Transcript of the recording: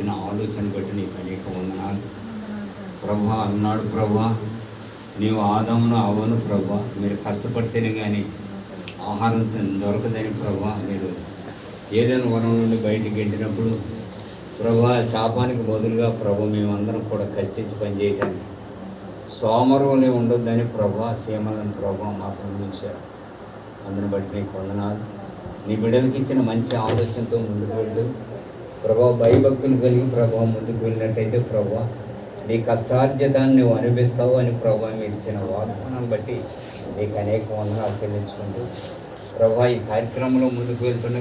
ఇచ్చిన ఆలోచన బట్టి నీకు అనేక వందనాలు ప్రభా. అన్నాడు ప్రభా, నీవు ఆదామును అవ్వను ప్రభా, మీరు కష్టపడితేనే కానీ ఆహారం దొరకదని ప్రభా, మీరు ఏదైనా వనం నుండి బయటికి వెళ్ళినప్పుడు ప్రభా శాపానికి బదులుగా ప్రభు మేమందరం కూడా కష్టించి పనిచేయటానికి సోమరువులే ఉండొద్దని ప్రభా సీమలను ప్రభా మాత్రం ఉంచారు. అందుని బట్టి నీకు వందనాలు. నీ బిడ్డలకి ఇచ్చిన మంచి ఆలోచనతో ముందుకు వెళ్ళు ప్రభా. భయభక్తులు కలిగి ప్రభా ముందుకు వెళ్ళినట్టయితే ప్రభా నీ కష్టార్జితాన్ని నువ్వు అనిపిస్తావు అని ప్రభా మీరు ఇచ్చిన వాగ్దానాన్ని బట్టి నీకు అనేక వందనాలు చెల్లించుకుంటూ ప్రభా ఈ కార్యక్రమంలో ముందుకు వెళ్తున్న